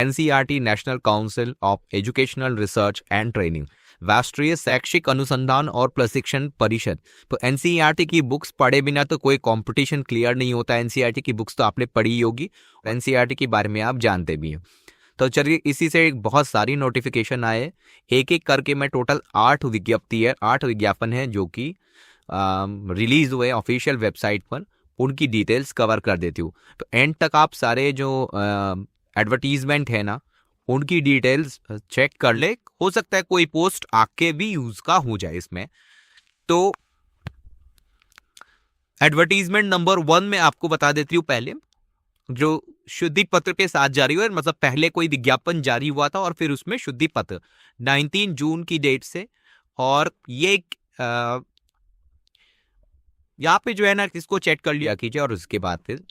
NCERT national council of educational research and training, राष्ट्रीय शैक्षिक अनुसंधान और प्रशिक्षण परिषद। तो एनसीईआरटी की बुक्स पढ़े बिना तो कोई कंपटीशन क्लियर नहीं होता। एनसीईआरटी की बुक्स तो आपने पढ़ी ही होगी, एनसीईआरटी के बारे में आप जानते भी हैं। तो चलिए, इसी से एक बहुत सारी नोटिफिकेशन आए, एक एक करके मैं टोटल 8 विज्ञापन है जो कि रिलीज हुए ऑफिशियल वेबसाइट पर, उनकी डिटेल्स कवर कर देती हूँ। तो एंड तक आप सारे जो एडवर्टीजमेंट है ना, उनकी डिटेल्स चेक कर ले। हो सकता है कोई पोस्ट आके भी यूज का हो जाए इसमें। तो एडवर्टीजमेंट नंबर 1 में आपको बता देती हूँ, पहले जो शुद्धि पत्र के साथ जारी हुआ, मतलब पहले कोई विज्ञापन जारी हुआ था और फिर उसमें शुद्धि पत्र 19 जून की डेट से। और ये यहाँ पे जो है ना, इसको चेक कर लिया कीजिए। और उसके बाद फिर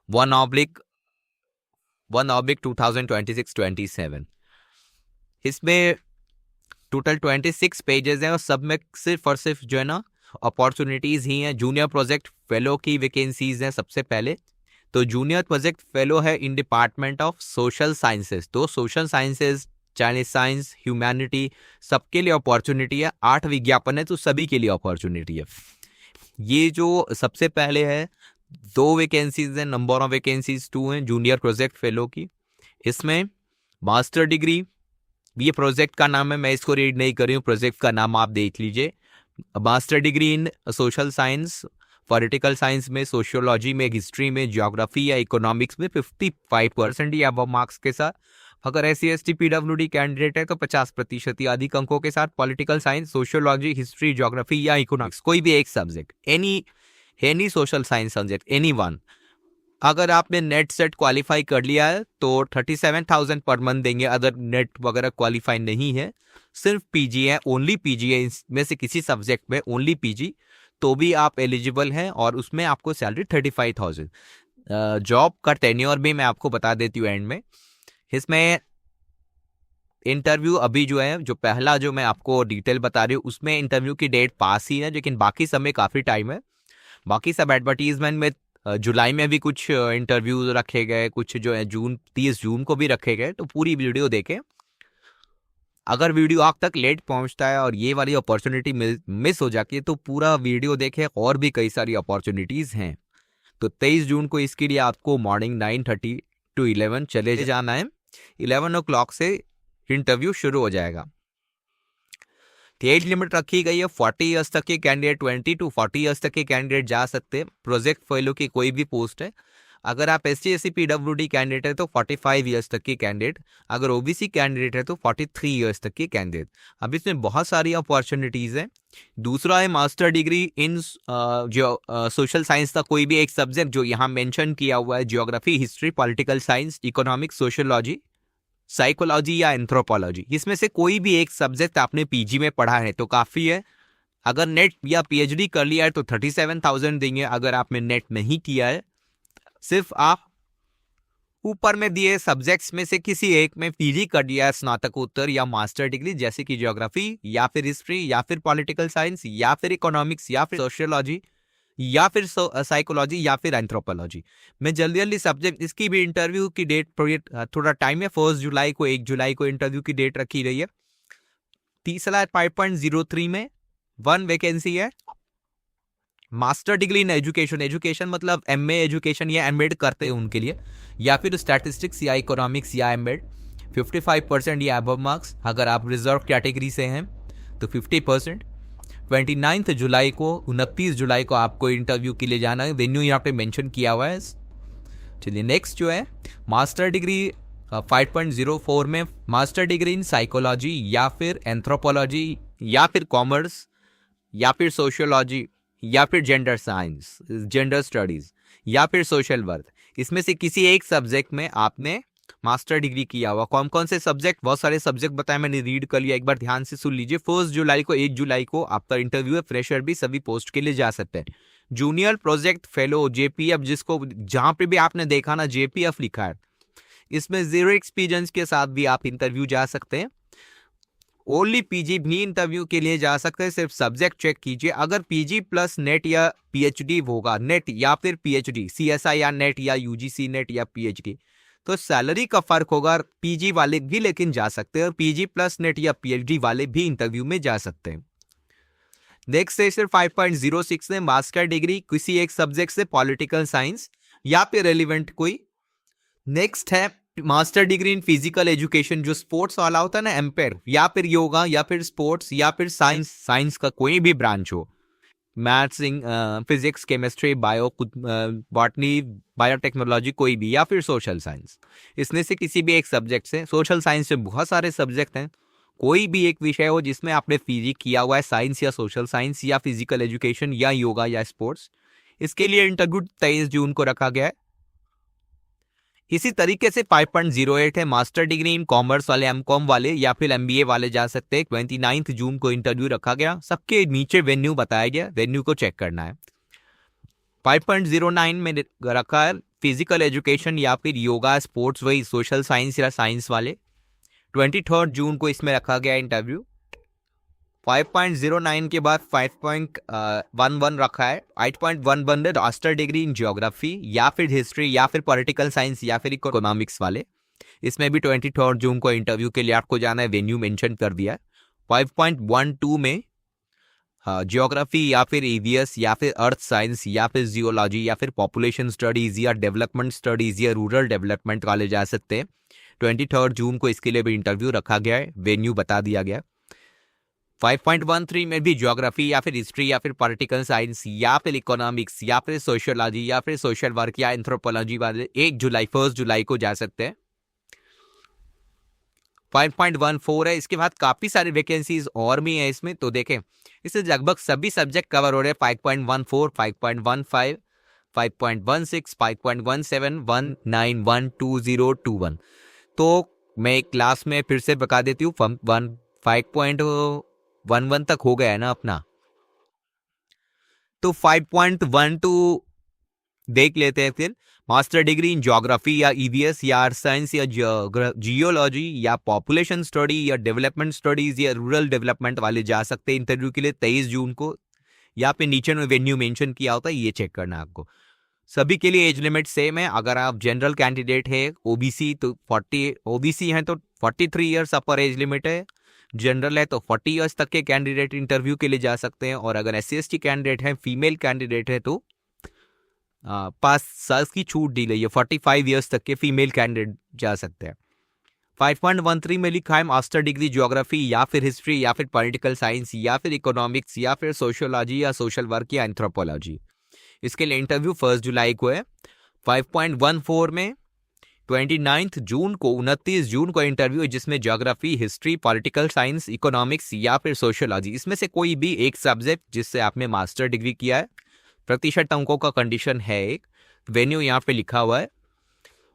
1/2026-27 इसमें टोटल 26 पेजेस हैं और सब में सिर्फ और सिर्फ जो है ना अपॉर्चुनिटीज ही हैं। जूनियर प्रोजेक्ट फेलो की वैकेंसीज हैं सबसे पहले। तो जूनियर प्रोजेक्ट फेलो है in department of social sciences. तो social sciences, Chinese science, humanity, सबके लिए अपॉर्चुनिटी है। 8 विज्ञापन है तो सभी के लिए अपॉर्चुनिटी है। ये जो सबसे पहले है, 2 वैकेंसीज हैं, नंबर ऑफ वैकेंसीज 2 हैं जूनियर प्रोजेक्ट फेलो की। इसमें मास्टर डिग्री, ये प्रोजेक्ट का नाम है, मैं इसको रीड नहीं कर रही हूँ, प्रोजेक्ट का नाम आप देख लीजिए। Master degree in social science, political science में, सोशियोलॉजी में, हिस्ट्री में, ज्योग्राफी या इकोनॉमिक्स में 55% या अब मार्क्स के साथ। अगर SC/ST PWD कैंडिडेट है तो 50% या अधिक अंकों के साथ। Political science, sociology, history, geography या इकोनॉमिक्स, कोई भी एक subject, any social science subject, any one. अगर आपने नेट सेट क्वालिफाई कर लिया है तो 37,000 पर मंथ देंगे। अगर नेट वगैरह क्वालिफाई नहीं है, सिर्फ पीजी है, ओनली पीजी है, इसमें से किसी सब्जेक्ट में ओनली पीजी, तो भी आप एलिजिबल हैं। और उसमें आपको सैलरी 35,000। जॉब का टेन्योर भी मैं आपको बता देती हूँ एंड में। इसमें इंटरव्यू अभी जो है, जो पहला जो मैं आपको डिटेल बता रही हूँ, उसमें इंटरव्यू की डेट पास ही है, लेकिन बाकी सब में काफ़ी टाइम है। बाकी सब एडवर्टीजमेंट में जुलाई में भी कुछ इंटरव्यूज रखे गए, कुछ जो है 30 जून को भी रखे गए। तो पूरी वीडियो देखें। अगर वीडियो आप तक लेट पहुंचता है और ये वाली अपॉर्चुनिटी मिस हो जाती है तो पूरा वीडियो देखें, और भी कई सारी अपॉर्चुनिटीज़ हैं। तो 23 जून को इसके लिए आपको मॉर्निंग 9:30 to 11 चले जाना है। 11 o'clock से इंटरव्यू शुरू हो जाएगा। एज लिमिट रखी गई है 40 ईयर्स तक के कैंडिडेट, 20 to 40 ईयर्स तक के कैंडिडेट जा सकते हैं। प्रोजेक्ट फेलो की कोई भी पोस्ट है। अगर आप SC/ST PWD कैंडिडेट है तो 45 ईयर्स तक की कैंडिडेट, अगर OBC कैंडिडेट है तो 43 ईयर्स तक की कैंडिडेट। अब इसमें बहुत सारी अपॉर्चुनिटीज हैं। दूसरा है master degree in social science का कोई भी एक सब्जेक्ट जो यहाँ मेंशन किया हुआ है, geography, history, political science, economics, sociology, psychology या एंथ्रोपोलॉजी। इसमें से कोई भी एक सब्जेक्ट आपने पीजी में पढ़ा है तो काफ़ी है। अगर नेट या PhD कर लिया है तो 37,000 देंगे। अगर आपने नेट नहीं किया है, सिर्फ आप ऊपर में दिए सब्जेक्ट्स में से किसी एक में पीजी कर दिया है, स्नातकोत्तर या मास्टर डिग्री, जैसे कि ज्योग्राफी या फिर हिस्ट्री या फिर पॉलिटिकल साइंस या फिर इकोनॉमिक्स या फिर सोशियोलॉजी या फिर साइकोलॉजी या फिर एंथ्रोपोलॉजी। मैं जल्दी सब्जेक्ट, इसकी भी इंटरव्यू की डेट थोड़ा टाइम है। 1 जुलाई को, 1 जुलाई को इंटरव्यू की डेट रखी रही है। तीसरा 5.03 में 1 वैकेंसी है। मास्टर डिग्री इन एजुकेशन मतलब MA एजुकेशन या एमएड करते हैं उनके लिए, या फिर स्टैटिस्टिक्स या इकोनॉमिक्स या एमएड। 55% या अबव मार्क्स। अगर आप रिजर्व कैटेगरी से हैं तो 50%। 29 जुलाई को, 29 जुलाई को आपको इंटरव्यू के लिए जाना है। वेन्यू यहाँ पे मेंशन किया हुआ है। चलिए नेक्स्ट जो है मास्टर डिग्री 5.04 में मास्टर डिग्री इन साइकोलॉजी या फिर एंथ्रोपोलॉजी या फिर कॉमर्स या फिर सोशियोलॉजी या फिर जेंडर साइंस, जेंडर स्टडीज या फिर सोशल वर्क, इसमें से किसी एक सब्जेक्ट में आपने मास्टर डिग्री किया हुआ। कौन कौन से सब्जेक्ट, बहुत सारे सब्जेक्ट बताए, मैंने रीड कर लिया, एक बार ध्यान से सुन लीजिए। 1 जुलाई को, 1 जुलाई को आपका इंटरव्यू है। फ्रेशर भी सभी पोस्ट के लिए जा सकते हैं। जूनियर प्रोजेक्ट फेलो JPF, जिसको जहां पे भी आपने देखा ना JPF लिखा है, इसमें 0 एक्सपीरियंस के साथ भी आप इंटरव्यू जा सकते हैं। ओनली पीजी भी इंटरव्यू के लिए जा सकते हैं। सिर्फ सब्जेक्ट चेक कीजिए। अगर पीजी प्लस नेट या PhD होगा, नेट या फिर PhD, CSI या नेट या UGC नेट या PhD, तो सैलरी का फर्क होगा, पीजी वाले भी लेकिन जा सकते हैं, और पीजी प्लस नेट या पीएचडी वाले भी इंटरव्यू में जा सकते हैं। नेक्स्ट है 5.06 में मास्टर डिग्री किसी एक सब्जेक्ट से, पॉलिटिकल साइंस या फिर रेलिवेंट कोई। नेक्स्ट है master degree in physical education, जो स्पोर्ट्स वाला होता है ना, एम्पायर, या फिर योगा या फिर स्पोर्ट्स या फिर साइंस, साइंस का कोई भी ब्रांच हो, maths, physics, chemistry, bio, botany, biotechnology, कोई भी, या फिर सोशल साइंस। इसमें से किसी भी एक सब्जेक्ट से। सोशल साइंस में बहुत सारे सब्जेक्ट हैं, कोई भी एक विषय हो जिसमें आपने फिजिक्स किया हुआ है, साइंस या सोशल साइंस या फिजिकल एजुकेशन या योगा या स्पोर्ट्स, इसके लिए इंटरव्यू 23 जून को रखा गया है। इसी तरीके से 5.08 है मास्टर डिग्री इन कॉमर्स वाले, एमकॉम वाले या फिर एमबीए वाले जा सकते हैं। 29 जून को इंटरव्यू रखा गया, सबके नीचे वेन्यू बताया गया, वेन्यू को चेक करना है। 5.09 में रखा है फिजिकल एजुकेशन या फिर योगा, स्पोर्ट्स, वही सोशल साइंस या साइंस वाले। 23 जून को इसमें रखा गया इंटरव्यू। 5.09 के बाद 5.11 रखा है। 8.11 है मास्टर डिग्री इन ज्योग्राफी या फिर हिस्ट्री या फिर पॉलिटिकल साइंस या फिर इकोनॉमिक्स वाले। इसमें भी 23 जून को इंटरव्यू के लिए आपको जाना है, वेन्यू मेंशन कर दिया है। 5.12 में ज्योग्राफी या फिर ईवीएस या फिर अर्थ साइंस या फिर जियोलॉजी या फिर पॉपुलेशन स्टडीज या डेवलपमेंट स्टडीज या रूरल डेवलपमेंट वाले जा सकते हैं। 23 जून को इसके लिए भी इंटरव्यू रखा गया है, वेन्यू बता दिया गया। 5.13 में भी ज्योग्राफी या फिर हिस्ट्री या फिर पॉलिटिकल साइंस या फिर इकोनॉमिक्स या फिर सोशियोलॉजी या फिर सोशल वर्क या एंथ्रोपोलॉजी वाले 1 जुलाई को जा सकते हैं। 5.14 है। इसके बाद काफी सारी वैकेंसीज और भी है इसमें, तो देखें इससे लगभग सभी सब्जेक्ट कवर हो रहे हैं। 5.14, 5.15, 5.16, 5.17, 19, 1, 2, 0, 2, 1। तो मैं क्लास में फिर से बता देती हूँ, 5.11 तक हो गया है ना अपना, तो 5.12 देख लेते हैं फिर। मास्टर डिग्री इन ज्योग्राफी या ईवीएस या अर्थ साइंस या जियोलॉजी या पॉपुलेशन स्टडी या डेवलपमेंट स्टडीज या रूरल डेवलपमेंट वाले जा सकते हैं इंटरव्यू के लिए 23 जून को। या फिर नीचे में वेन्यू मेंशन किया होता है, ये चेक करना है आपको। सभी के लिए एज लिमिट सेम है। अगर आप जनरल कैंडिडेट है, ओबीसी तो 40, ओबीसी हैं तो 43 ईयर्स अपर एज लिमिट है। जनरल है तो 40 ईयर्स तक के कैंडिडेट इंटरव्यू के लिए जा सकते हैं। और अगर SC/ST कैंडिडेट है, फीमेल कैंडिडेट है तो 5 साल की छूट दी गई है, 45 ईयर्स तक के फीमेल कैंडिडेट जा सकते हैं। 5.13 में लिखा है मास्टर डिग्री ज्योग्राफी या फिर हिस्ट्री या फिर पॉलिटिकल साइंस या फिर इकोनॉमिक्स या फिर सोशियोलॉजी या सोशल वर्क या एंथ्रोपोलॉजी। इसके लिए इंटरव्यू 1 जुलाई को है। 5.14 में 29 जून को 29 जून को इंटरव्यू है, जिसमें geography, history, political science, economics या फिर सोशियोलॉजी, इसमें से कोई भी एक सब्जेक्ट जिससे आपने मास्टर डिग्री किया है। प्रतिशत अंकों का कंडीशन है एक, वेन्यू यहाँ पे लिखा हुआ है।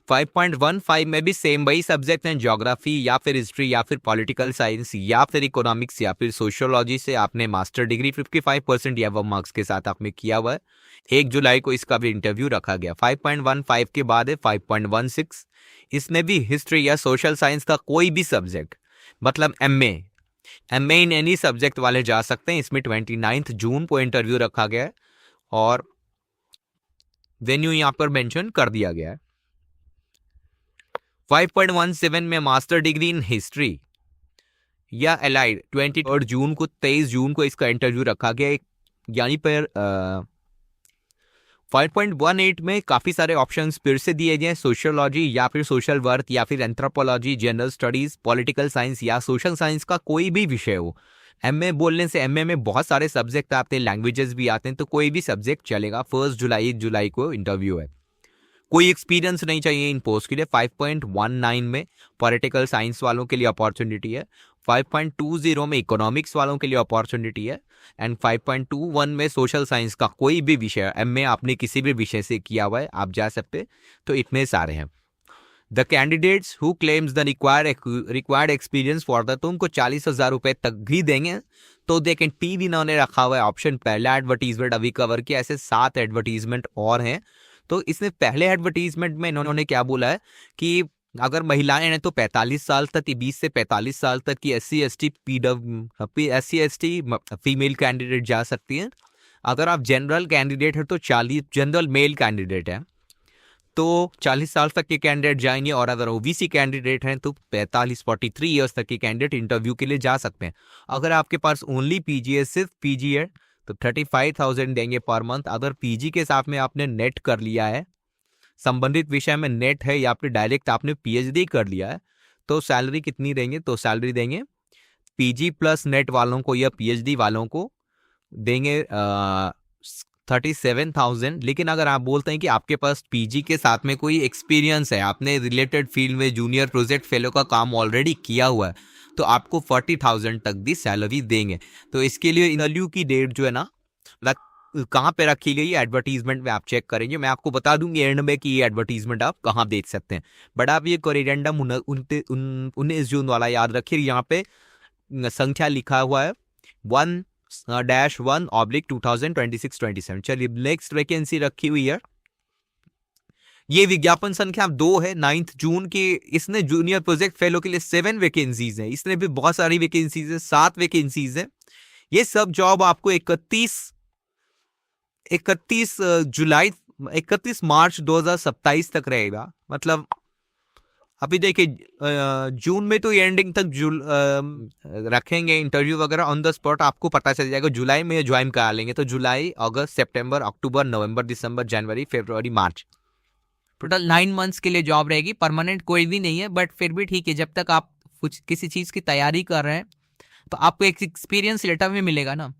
5.15 में भी सेम वही सब्जेक्ट हैं, ज्योग्राफी या फिर हिस्ट्री या फिर पॉलिटिकल साइंस या फिर इकोनॉमिक्स या फिर सोशियोलॉजी से आपने मास्टर डिग्री 55% या वो मार्क्स के साथ आपने किया हुआ है। 1 जुलाई को इसका भी इंटरव्यू रखा गया। 5.15 के बाद है 5.16, इसमें भी हिस्ट्री या सोशल साइंस का कोई भी सब्जेक्ट, मतलब MA इन एनी सब्जेक्ट वाले जा सकते हैं। इसमें 29 जून को इंटरव्यू रखा गया है और वेन्यू यहाँ पर मेंशन कर दिया गया है। 5.17 में मास्टर डिग्री इन हिस्ट्री या एलाइड 23 जून को 23 जून को इसका इंटरव्यू रखा गया। यानी पर 5.18 में काफी सारे ऑप्शंस फिर से दिए गए, सोशियोलॉजी या फिर सोशल वर्क या फिर anthropology, general studies, political science या सोशल साइंस का कोई भी विषय हो। MA बोलने से MA में बहुत सारे सब्जेक्ट आते हैं, लैंग्वेजेस भी आते हैं, तो कोई भी सब्जेक्ट चलेगा। 1 जुलाई को इंटरव्यू है। कोई एक्सपीरियंस नहीं चाहिए इन पोस्ट के लिए। 5.19 में पॉलिटिकल साइंस वालों के लिए अपॉर्चुनिटी है। 5.20 में इकोनॉमिक्स वालों के लिए अपॉर्चुनिटी है। एंड 5.21 में सोशल साइंस का कोई भी विषय, MA आपने किसी भी विषय से किया हुआ है, आप जा सकते। तो इतने सारे हैं। The candidates who claims the required experience for the, तो उनको 40,000 रुपए तक भी देंगे। तो देखें टीवी इन्होंने रखा हुआ है ऑप्शन, पहला एडवर्टीजमेंट अभी कवर किया, ऐसे 7 एडवर्टीजमेंट और हैं। तो इसमें पहले एडवर्टीजमेंट में इन्होंने क्या बोला है कि अगर महिलाएं हैं तो 45 साल तक, 20 से 45 साल तक की SC/ST फीमेल कैंडिडेट जा सकती हैं। अगर आप जनरल कैंडिडेट है तो 40, जनरल मेल कैंडिडेट है तो 40 साल तक के कैंडिडेट जाएंगे, और अगर ओबीसी कैंडिडेट हैं तो 43 ईयर्स तक के कैंडिडेट इंटरव्यू के लिए जा सकते हैं। अगर आपके पास ओनली पीजी है, सिर्फ पीजी है, तो 35,000 देंगे पर मंथ। अगर पीजी के साथ में आपने नेट कर लिया है, संबंधित विषय में नेट है, या फिर डायरेक्ट आपने पीएचडी कर लिया है, तो सैलरी कितनी देंगे? तो सैलरी देंगे पीजी प्लस नेट वालों को या पीएचडी वालों को देंगे 37,000। लेकिन अगर आप बोलते हैं कि आपके पास पीजी के साथ में कोई एक्सपीरियंस है, आपने रिलेटेड फील्ड में जूनियर प्रोजेक्ट फेलो का काम ऑलरेडी किया हुआ है, तो आपको 40,000 तक भी सैलरी देंगे। तो इसके लिए इंटरव्यू की डेट जो है ना, कहाँ पे रखी गई है एडवर्टीजमेंट में आप चेक करेंगे। मैं आपको बता दूंगी एंड में कि ये एडवर्टीजमेंट आप कहाँ देख सकते हैं। बट आप ये कोरिडेंडम 19 जून वाला याद रखिए, यहाँ पे संख्या लिखा हुआ है 1-1/2026-27। चलिए नेक्स्ट वैकेंसी रखी हुई है, ये विज्ञापन संख्या 2 है, 9 जून की। इसने जूनियर प्रोजेक्ट फेलो के लिए 7 वैकेंसीज है, इसने भी बहुत सारी वैकेंसीज है, 7 वैकेंसीज है। ये सब जॉब आपको 31 मार्च 2027 तक रहेगा। मतलब अभी देखिए जून में तो एंडिंग तक रखेंगे इंटरव्यू वगैरह ऑन द स्पॉट, आपको पता चल जाएगा। जुलाई में ज्वाइन करा लेंगे, तो जुलाई, अगस्त, सितंबर, अक्टूबर, नवंबर, दिसंबर, जनवरी, फरवरी, मार्च, टोटल 9 मंथ्स के लिए जॉब रहेगी। परमानेंट कोई भी नहीं है, बट फिर भी ठीक है, जब तक आप कुछ किसी चीज़ की तैयारी कर रहे हैं तो आपको एक एक्सपीरियंस लेटर भी मिलेगा ना।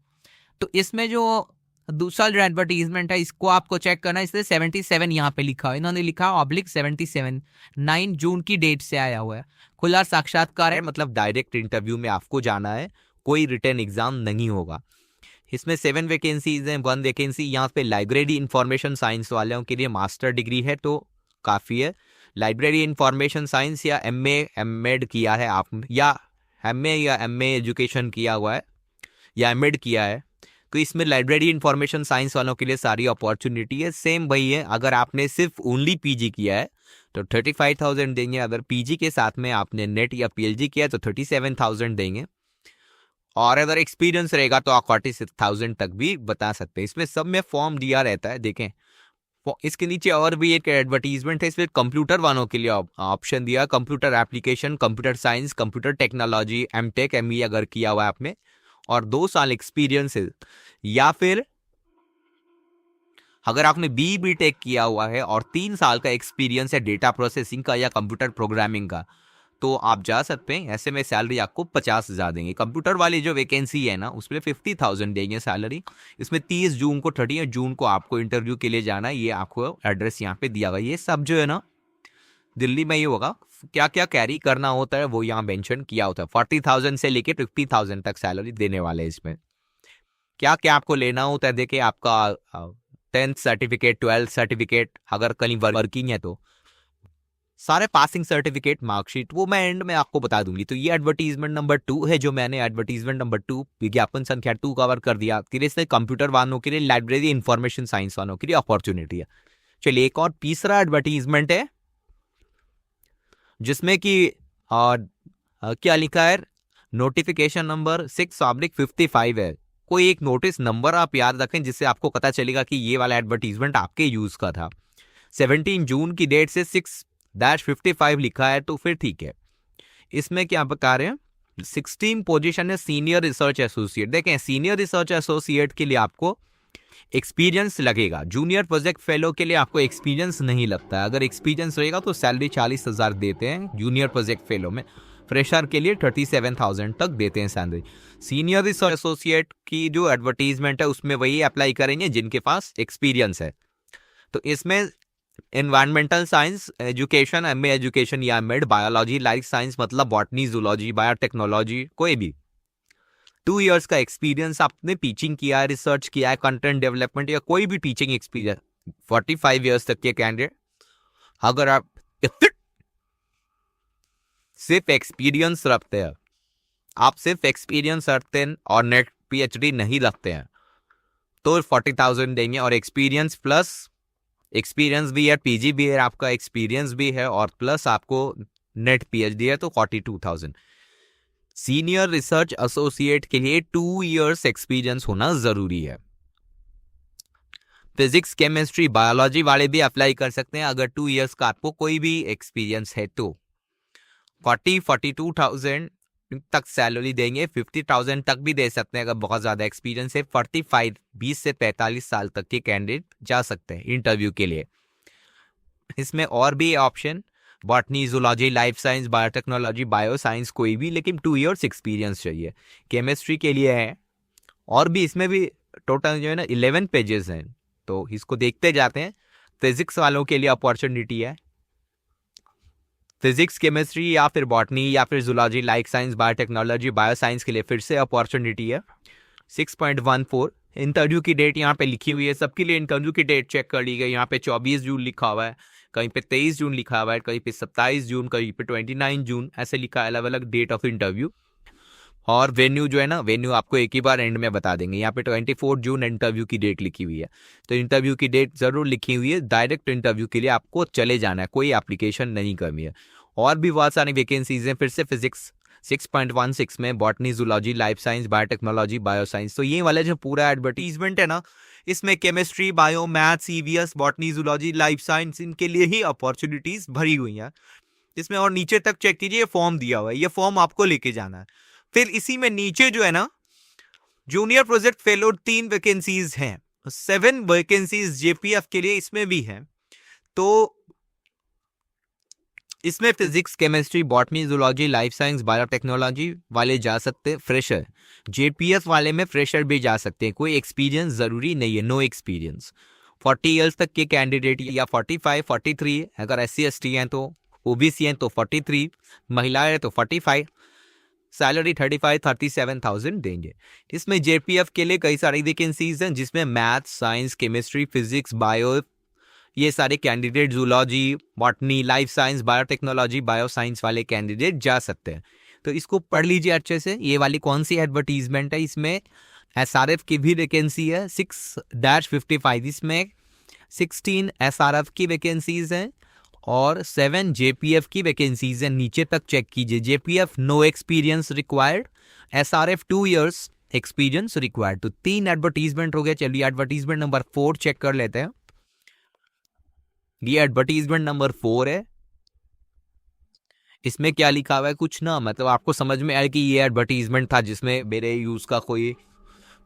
तो इसमें जो दूसरा जो एडवर्टीजमेंट है, इसको आपको चेक करना है। इसलिए 77 यहाँ पे लिखा है, इन्होंने लिखा /77, 9 जून की डेट से आया हुआ है। खुला साक्षात्कार है, मतलब डायरेक्ट इंटरव्यू में आपको जाना है, कोई रिटर्न एग्जाम नहीं होगा। इसमें 7 वैकेंसीज हैं। 1 वैकेंसी यहाँ पे लाइब्रेरी इंफॉर्मेशन साइंस वालों के लिए मास्टर डिग्री है तो काफ़ी है। लाइब्रेरी इंफॉर्मेशन साइंस या एमएड किया है आप, या एमए एजुकेशन किया हुआ है, या एमएड किया है, तो इसमें लाइब्रेरी इंफॉर्मेशन साइंस वालों के लिए सारी अपॉर्चुनिटी है। सेम वही है, अगर आपने सिर्फ ओनली पीजी किया है तो 35,000 देंगे। अगर पीजी के साथ में आपने नेट या पीएचडी किया है तो 37,000 देंगे, और अगर एक्सपीरियंस रहेगा तो आप 46,000 तक भी बता सकते हैं। इसमें सब में फॉर्म दिया रहता है, देखें इसके नीचे और भी एक एडवर्टीजमेंट है, इसमें कंप्यूटर वालों के लिए ऑप्शन दिया, computer application, computer science, computer technology, MTech, ME अगर किया हुआ है आपने, और 2 साल एक्सपीरियंस है, या फिर अगर आपने बीटेक किया हुआ है और 3 साल का एक्सपीरियंस है डेटा प्रोसेसिंग का या कंप्यूटर प्रोग्रामिंग का, तो आप जा सकते हैं। ऐसे में सैलरी आपको 50,000 देंगे। कंप्यूटर वाली जो वैकेंसी है ना, उसमें 50,000 देंगे सैलरी। इसमें 30 जून को 30 जून को आपको इंटरव्यू के लिए जाना है। ये आपको एड्रेस यहाँ पे दिया हुआ है। ये सब जो है ना दिल्ली में ही होगा, क्या क्या कैरी करना होता है वो यहाँ मेंशन किया होता है। 40,000 से लेके 50,000 तक सैलरी देने वाले हैं। इसमें क्या क्या आपको लेना होता है, देखिए आपका 10th सर्टिफिकेट, 12th सर्टिफिकेट, अगर कहीं वर्किंग है तो सारे पासिंग सर्टिफिकेट, मार्कशीट, वो मैं एंड में आपको बता दूंगी। तो ये एडवर्टीजमेंट नंबर 2 है, जो मैंने एडवर्टीजमेंट नंबर 2 विज्ञापन संख्या 2 कवर कर दिया। फिर इसमें कंप्यूटर वालों के लिए, लाइब्रेरी इंफॉर्मेशन साइंस वालों के लिए अपॉर्चुनिटी है। चलिए एक और तीसरा एडवर्टीजमेंट है, जिसमें कि क्या लिखा है, नोटिफिकेशन नंबर 6/55 है। कोई एक नोटिस नंबर आप याद रखें, जिससे आपको पता चलेगा कि ये वाला एडवर्टीजमेंट आपके यूज का था। 17 जून की डेट से 6/55 लिखा है, तो फिर ठीक है। इसमें क्या बता रहे हैं, 16 पोजीशन है सीनियर रिसर्च एसोसिएट। देखें सीनियर रिसर्च एसोसिएट के लिए आपको एक्सपीरियंस लगेगा, जूनियर प्रोजेक्ट फेलो के लिए आपको एक्सपीरियंस नहीं लगता है। अगर एक्सपीरियंस रहेगा तो सैलरी 40,000 देते हैं जूनियर प्रोजेक्ट फेलो में। फ्रेशर के लिए 37,000 तक देते हैं सैलरी। सीनियर रिसर्च एसोसिएट की जो एडवर्टीजमेंट है उसमें वही अप्लाई करेंगे जिनके पास एक्सपीरियंस है। तो इसमें environmental science education, MA education या एमएड, बायोलॉजी, लाइफ साइंस मतलब बॉटनी, जूलॉजी, बायोटेक्नोलॉजी, कोई भी 2 इयर्स का एक्सपीरियंस आपने टीचिंग किया है, रिसर्च किया है, कंटेंट डेवलपमेंट या कोई भी टीचिंग एक्सपीरियंस, 45 इयर्स तक के कैंडिडेट। अगर आप सिर्फ एक्सपीरियंस रखते हैं, आप सिर्फ एक्सपीरियंस रखते हैं और नेट पीएचडी नहीं रखते हैं, तो 40,000 देंगे। और एक्सपीरियंस प्लस एक्सपीरियंस भी है, पीजी भी है, आपका एक्सपीरियंस भी है, और प्लस आपको नेट पीएचडी है, तो 42,000। सीनियर रिसर्च एसोसिएट के लिए 2 इयर्स एक्सपीरियंस होना जरूरी है। फिजिक्स केमिस्ट्री बायोलॉजी वाले भी अप्लाई कर सकते हैं अगर 2 इयर्स का आपको कोई भी एक्सपीरियंस है तो। 42,000 तक सैलरी देंगे, 50,000 तक भी दे सकते हैं अगर बहुत ज़्यादा एक्सपीरियंस है। 45 20 से 45 साल तक के कैंडिडेट जा सकते हैं इंटरव्यू के लिए। इसमें और भी option botany, zoology, life science, biotechnology, bio science कोई भी, लेकिन 2 इयर्स एक्सपीरियंस चाहिए। केमिस्ट्री के लिए है और भी, इसमें भी टोटल जो है ना 11 पेजेस हैं, तो इसको देखते जाते हैं। फिजिक्स वालों के लिए अपॉर्चुनिटी है, फिजिक्स, केमिस्ट्री या फिर बॉटनी या फिर zoology, life science, biotechnology, bio science के लिए फिर से अपॉर्चुनिटी है। 6.14 इंटरव्यू की डेट यहाँ पे लिखी हुई है, सबके लिए इंटरव्यू की डेट चेक कर ली गई। यहाँ पे 24 जून लिखा हुआ है, कहीं पे 23 जून लिखा हुआ है, कहीं पे 27 जून, कहीं पे 29 जून, ऐसे लिखा है अलग अलग डेट ऑफ इंटरव्यू। और वेन्यू जो है ना, वेन्यू आपको एक ही बार एंड में बता देंगे। यहाँ पे 24 जून इंटरव्यू की डेट लिखी हुई है, तो इंटरव्यू की डेट जरूर लिखी हुई है। डायरेक्ट इंटरव्यू के लिए आपको चले जाना है, कोई एप्लीकेशन नहीं करनी है। और भी बहुत सारी वैकेंसीज हैं। फिर से फिजिक्स 6.16 में botany, zoology, life science, biotechnology, bio science. तो ये वाला जो पूरा एडवर्टीजमेंट है ना, इसमें chemistry, bio, maths, EVS, botany, zoology, life science, इनके लिए ही अपॉर्चुनिटीज भरी हुई हैं इसमें। और नीचे तक चेक कीजिए, फॉर्म दिया हुआ है, ये फॉर्म आपको लेके जाना है। फिर इसी में नीचे जो है ना, जूनियर प्रोजेक्ट फेलो 3 वैकेंसीज हैं, 7 वैकेंसीज जेपीएफ के लिए इसमें भी हैं। तो इसमें physics, chemistry, botany, zoology, life science, biotechnology वाले जा सकते हैं फ्रेशर। जेपीएफ वाले में फ्रेशर भी जा सकते हैं, कोई एक्सपीरियंस जरूरी नहीं है, नो एक्सपीरियंस। 40 इयर्स तक के कैंडिडेट या 45, 43, अगर SC/ST हैं तो, ओबीसी हैं तो 43, महिलाएं हैं तो 45, सैलरी 35-37,000 देंगे। इसमें जेपीएफ के लिए कई सारी वैकेंसीज हैं, जिसमें maths, science, chemistry, physics, bio, ये सारे candidate, zoology, botany, life science, biotechnology, bio science वाले कैंडिडेट जा सकते हैं। तो इसको पढ़ लीजिए अच्छे से। ये वाली कौन सी एडवर्टीजमेंट है, इसमें SRF की भी वैकेंसी है 6-55, इसमें 16 SRF की वैकेंसीज हैं और 7 JPF की वैकेंसीज हैं। नीचे तक चेक कीजिए, JPF no experience required, SRF 2 years experience required. तो 3 एडवर्टीजमेंट हो गए। चलिए एडवर्टीजमेंट नंबर 4 चेक कर लेते हैं। ये एडवर्टीजमेंट नंबर 4 है। इसमें क्या लिखा हुआ है कुछ ना, मतलब आपको समझ में आए कि ये एडवर्टीजमेंट था जिसमें मेरे यूज का कोई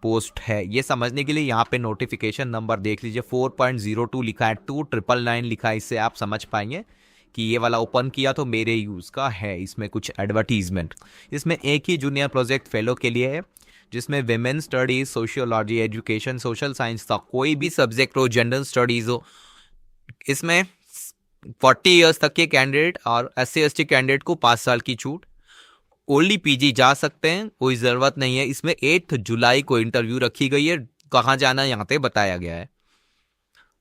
पोस्ट है, ये समझने के लिए यहाँ पे नोटिफिकेशन नंबर देख लीजिए। 4.02 लिखा है, 2999 लिखा है, इससे आप समझ पाएंगे कि ये वाला ओपन किया तो मेरे यूज का है। इसमें कुछ एडवर्टीजमेंट, इसमें एक ही जूनियर प्रोजेक्ट फेलो के लिए है, जिसमें women studies, sociology, education, social science का कोई भी सब्जेक्ट हो, जनरल स्टडीज हो। इसमें 40 इयर्स तक के कैंडिडेट और SC/ST कैंडिडेट को 5 साल की छूट। ओनली PG जा सकते हैं, कोई ज़रूरत नहीं है। इसमें 8 जुलाई को इंटरव्यू रखी गई है। कहाँ जाना यहाँ पे बताया गया है,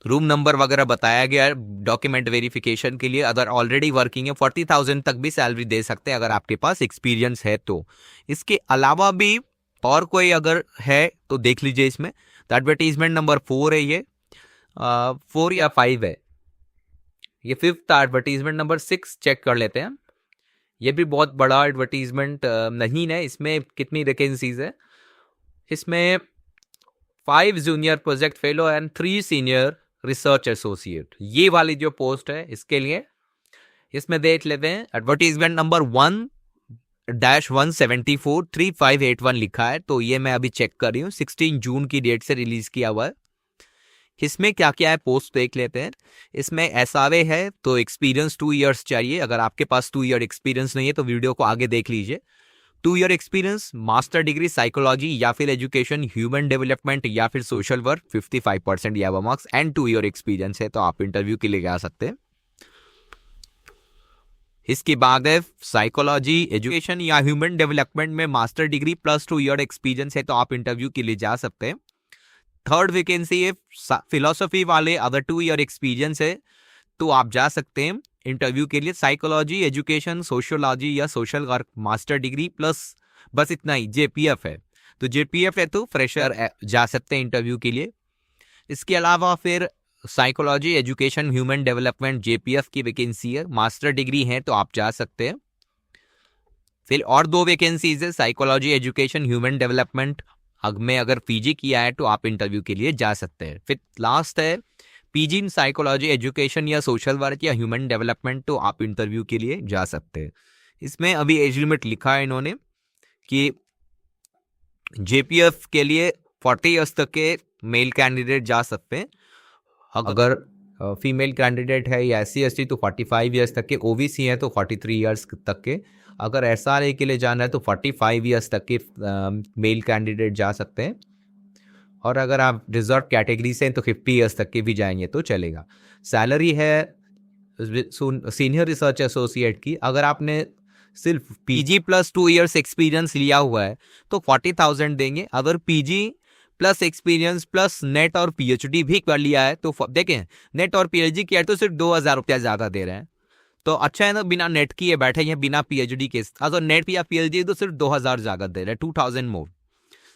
रूम नंबर वगैरह बताया गया है डॉक्यूमेंट वेरिफिकेशन के लिए। अगर ऑलरेडी वर्किंग है 40,000 तक भी सैलरी दे सकते हैं अगर आपके पास एक्सपीरियंस है तो। इसके अलावा भी और कोई अगर है तो देख लीजिए इसमें। तो एडवर्टीजमेंट नंबर 4 है ये, 4 या 5 है ये। 5th एडवर्टीजमेंट नंबर 6 चेक कर लेते हैं। ये भी बहुत बड़ा एडवर्टीजमेंट नहीं है। इसमें कितनी वैकेंसीज है, इसमें 5 junior project fellow and 3 senior research associate, ये वाली जो पोस्ट है इसके लिए। इसमें देख लेते हैं एडवर्टीजमेंट नंबर 1-174 3581 लिखा है। तो ये मैं अभी चेक कर रही हूँ, 16 जून की डेट से रिलीज किया हुआ है। इसमें क्या क्या है पोस्ट देख लेते हैं। इसमें SRA है तो एक्सपीरियंस 2 इयर्स चाहिए। अगर आपके पास 2 ईयर एक्सपीरियंस नहीं है तो वीडियो को आगे देख लीजिए। 2 year experience, master degree psychology या फिर एजुकेशन, ह्यूमन डेवलपमेंट या फिर सोशल वर्क, 55% या मार्क्स एंड 2 ईयर एक्सपीरियंस है तो आप इंटरव्यू के लिए जा सकते हैं। इसके बाद है साइकोलॉजी, एजुकेशन या ह्यूमन डेवलपमेंट में master degree plus 2 year experience है तो आप इंटरव्यू के लिए जा सकते हैं। 3rd वैकेंसी है फिलोसफी वाले, अगर 2 ईयर एक्सपीरियंस है तो आप जा सकते हैं इंटरव्यू के लिए। साइकोलॉजी, एजुकेशन, सोशियोलॉजी या social work, master degree plus, बस इतना ही। JPF है तो JPF है तो फ्रेशर जा सकते हैं इंटरव्यू के लिए। इसके अलावा फिर psychology, education, human development, JPF की वैकेंसी है, मास्टर डिग्री है तो आप जा सकते हैं। फिर और 2 वैकेंसीज है, साइकोलॉजी, एजुकेशन, ह्यूमन डेवलपमेंट, में अगर पीजी किया है तो आप इंटरव्यू के लिए जा सकते हैं। फिर लास्ट है पीजी इन साइकोलॉजी, एजुकेशन या सोशल वर्क या ह्यूमन डेवलपमेंट, तो आप इंटरव्यू के लिए जा सकते हैं। इसमें अभी एज लिमिट लिखा है इन्होंने कि जेपीएफ के लिए 40 ईयर्स तक के मेल कैंडिडेट जा सकते हैं, अगर फीमेल कैंडिडेट है या SC/ST तो 45 ईयर्स तक के, ओबीसी है तो 43 ईयर्स तक के, अगर SRA के लिए जाना है तो 45 ईयर्स तक के मेल कैंडिडेट जा सकते हैं, और अगर आप रिजर्व कैटेगरी से हैं तो 50 ईयर्स तक के भी जाएंगे तो चलेगा। सैलरी है सीनियर रिसर्च एसोसिएट की, अगर आपने सिर्फ पीजी प्लस 2 ईयर्स एक्सपीरियंस लिया हुआ है तो 40,000 देंगे। अगर PG plus experience plus net और पीएचडी भी कर लिया है तो देखें, नेट और पीएचडी किया है तो सिर्फ 2,000 रुपया ज़्यादा दे रहे हैं, तो अच्छा है ना, बिना नेट किए बैठे हैं बिना पीएचडी के। अगर नेट या पीएचडी तो सिर्फ 2,000 ज़्यादा दे रहे हैं, 2,000 मोर।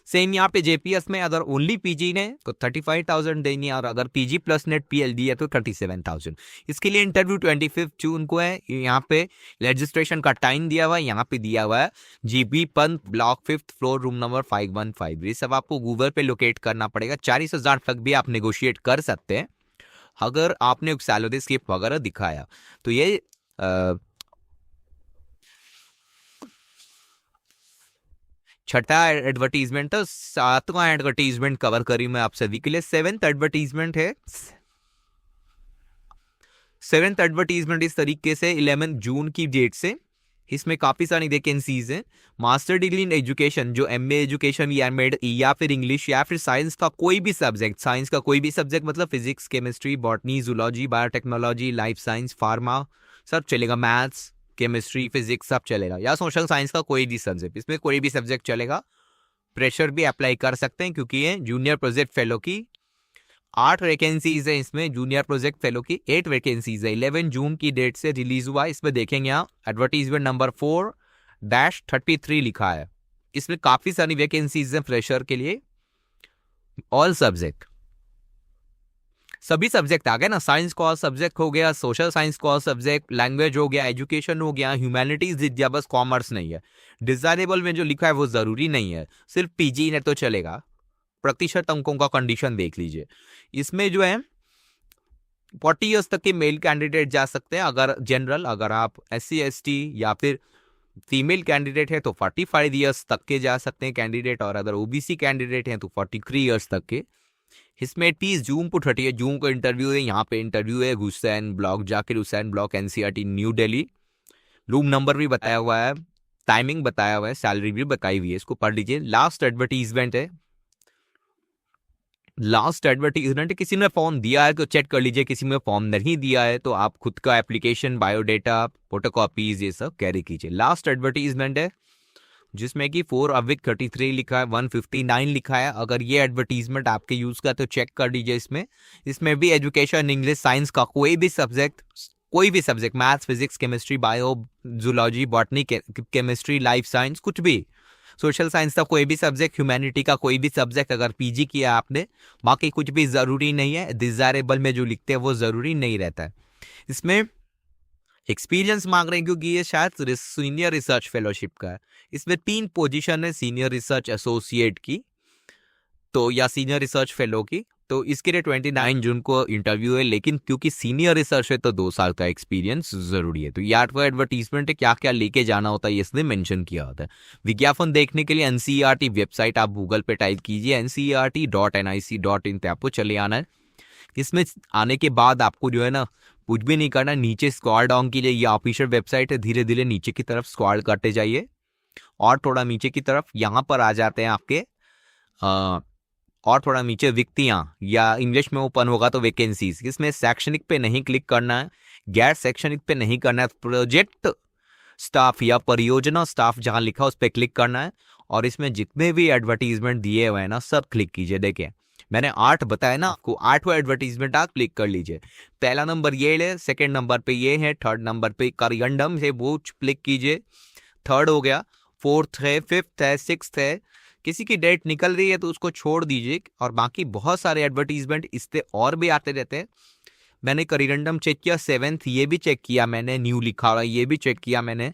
सेम यहाँ पे जेपीएस में अगर ओनली पीजी ने तो 35,000 देंगे, और अगर पीजी प्लस नेट पीएचडी है तो 37,000। इसके लिए इंटरव्यू 25 जून को है। यहाँ पे रजिस्ट्रेशन का टाइम दिया हुआ है, यहाँ पे दिया हुआ है GB Pant block 5th floor room number 515। ये सब आपको गूगल पे लोकेट करना पड़ेगा। 40,000 तक भी आप नेगोशिएट कर सकते हैं अगर आपने सैलरी स्लिप वगैरह दिखाया। तो ये छठा एडवर्टीजमेंट था, 7वां एडवर्टीजमेंट कवर करी मैं आप सभी के लिए। 7th एडवर्टीजमेंट है। 7th एडवर्टीजमेंट इस तरीके से 11 जून की डेट से, इसमें काफी सारी वैकेंसीज हैं। मास्टर डिग्री इन एजुकेशन, जो एमए एजुकेशन या एमएड या फिर इंग्लिश या फिर साइंस का कोई भी सब्जेक्ट, साइंस का कोई भी सब्जेक्ट मतलब physics, chemistry, botany, zoology, biotechnology, life science, pharma, सब चलेगा। मैथ्स, केमिस्ट्री, फिजिक्स सब चलेगा, या सोशल साइंस का कोई भी सब्जेक्ट, इसमें कोई भी सब्जेक्ट चलेगा। प्रेशर भी अप्लाई कर सकते हैं क्योंकि ये जूनियर प्रोजेक्ट फेलो की 8 वैकेंसीज है। इसमें जूनियर प्रोजेक्ट फेलो की 8 वैकेंसीज है। 11 जून की डेट से रिलीज हुआ। इसमें देखेंगे यहाँ एडवर्टीजमेंट नंबर 4-33 लिखा है। इसमें काफी सारी वैकेंसीज है फ्रेशर के लिए। ऑल सब्जेक्ट, सभी सब्जेक्ट आ गए ना, साइंस का सब्जेक्ट हो गया, सोशल साइंस का सब्जेक्ट, लैंग्वेज हो गया, एजुकेशन हो गया, ह्यूमैनिटीज दिख गया, बस कॉमर्स नहीं है। डिजायरेबल में जो लिखा है वो जरूरी नहीं है, सिर्फ पीजी ने तो चलेगा। प्रतिशत अंकों का कंडीशन देख लीजिए। इसमें जो है 40 ईयर्स तक के मेल कैंडिडेट जा सकते हैं अगर जनरल, अगर आप SC/ST या फिर फीमेल कैंडिडेट है तो 45 ईयर्स तक के जा सकते हैं कैंडिडेट, और अगर ओबीसी कैंडिडेट हैं तो 43 ईयर्स तक के। इसमें 30 जून को 30 जून को इंटरव्यू है। यहाँ पे इंटरव्यू है Hussain block, Zakir Hussain block, NCRT new Delhi. Room number भी बताया हुआ है, टाइमिंग बताया हुआ है, सैलरी भी बताई हुई है, इसको पढ़ लीजिए। लास्ट एडवर्टीजमेंट है, लास्ट एडवर्टीजमेंट। किसी ने फॉर्म दिया है तो चेक कर लीजिए, किसी में फॉर्म नहीं दिया है तो आप खुद का एप्लीकेशन, बायोडेटा, फोटोकॉपीज ये सब कैरी कीजिए। लास्ट एडवर्टीजमेंट है जिसमें कि 4/33 लिखा है, 159 लिखा है। अगर ये एडवर्टीजमेंट आपके यूज का तो चेक कर लीजिए। इसमें भी एजुकेशन, इंग्लिश, साइंस का कोई भी subject, maths, physics, chemistry, bio, zoology, botany, chemistry, life science, कुछ भी, सोशल साइंस का कोई भी सब्जेक्ट, ह्यूमैनिटी का कोई भी सब्जेक्ट अगर पीजी किया आपने, बाकी कुछ भी जरूरी नहीं है। डिजायरेबल में जो लिखते हैं वो जरूरी नहीं रहता है। इसमें एक्सपीरियंस मांग रहे हैं क्योंकि ये शायद सीनियर रिसर्च फेलोशिप का है। इसमें 3 पोजीशन है सीनियर रिसर्च एसोसिएट की तो, या सीनियर रिसर्च फेलो की, तो इसके लिए 29 जून को इंटरव्यू है। लेकिन क्योंकि सीनियर रिसर्च है तो 2 साल का एक्सपीरियंस जरूरी है। तो ये 8वां एडवर्टीजमेंट है, क्या क्या लेके जाना होता है इसने मेंशन किया होता है। विज्ञापन देखने के लिए NCERT वेबसाइट आप गूगल पे टाइप कीजिए, ncert.nic.in पे आपको चले आना है। इसमें आने के बाद आपको जो है ना कुछ भी नहीं करना, नीचे स्क्रॉल डाउन कीजिए, ये ऑफिशियल वेबसाइट है, धीरे धीरे नीचे की तरफ स्क्रॉल करते जाइए और थोड़ा नीचे की तरफ यहाँ पर आ जाते हैं आपके और थोड़ा नीचे रिक्तियां, या इंग्लिश में ओपन होगा तो वैकेंसीज। इसमें शैक्षणिक पे नहीं क्लिक करना है, गैर शैक्षणिक पे नहीं करना है, प्रोजेक्ट स्टाफ या परियोजना स्टाफ जहां लिखा उस पर क्लिक करना है। और इसमें जितने भी एडवर्टीजमेंट दिए हुए हैं ना सब क्लिक कीजिए। देखिए मैंने 8 बताया ना आपको, 8वां एडवर्टीजमेंट आप क्लिक कर लीजिए। पहला नंबर ये है, सेकंड नंबर पे ये है, थर्ड नंबर पे करियंडम है वो क्लिक कीजिए, थर्ड हो गया, फोर्थ है, फिफ्थ है, सिक्स्थ है। किसी की डेट निकल रही है तो उसको छोड़ दीजिए। और बाकी बहुत सारे एडवर्टीजमेंट इससे और भी आते रहते हैं। मैंने करियंडम चेक किया, 7th ये भी चेक किया मैंने, न्यू लिखा हुआ ये भी चेक किया मैंने,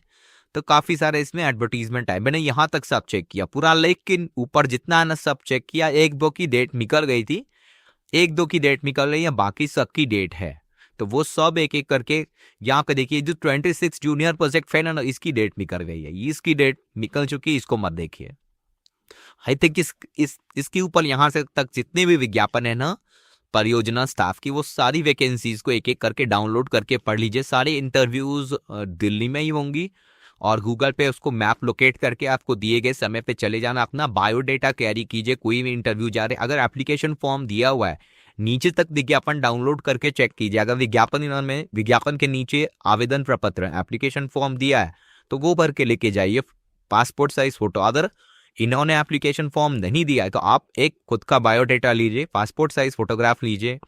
तो काफी सारे इसमें एडवर्टीजमेंट है। मैंने यहाँ तक सब चेक किया पूरा, लेकिन ऊपर जितना है ना सब चेक किया, एक दो की डेट निकल गई थी, एक दो की डेट निकल रही है, बाकी सबकी डेट है। तो वो सब एक एक करके यहाँ पे देखिए, जो 26 जूनियर प्रोजेक्ट फेल है ना, इसकी डेट निकल गई है, इसकी डेट निकल चुकी है, इसको मत देखिए। आई थिंक इसके ऊपर यहाँ से तक जितने भी विज्ञापन है ना परियोजना स्टाफ की, वो सारी वैकेंसीज को एक एक करके डाउनलोड करके पढ़ लीजिए। सारे इंटरव्यूज दिल्ली में ही होंगी, और गूगल पे उसको मैप लोकेट करके आपको दिए गए समय पे चले जाना, अपना बायोडेटा कैरी कीजिए। कोई भी इंटरव्यू जा रहे, अगर एप्लीकेशन फॉर्म दिया हुआ है नीचे तक विज्ञापन डाउनलोड करके चेक कीजिए। अगर विज्ञापन के नीचे आवेदन प्रपत्र एप्लीकेशन फॉर्म दिया है तो वो भर के लेके जाइए, पासपोर्ट साइज फोटो। अगर इन्होंने एप्लीकेशन फॉर्म नहीं दिया है तो आप एक खुद का बायोडेटा लीजिए, पासपोर्ट साइज फोटोग्राफ लीजिए,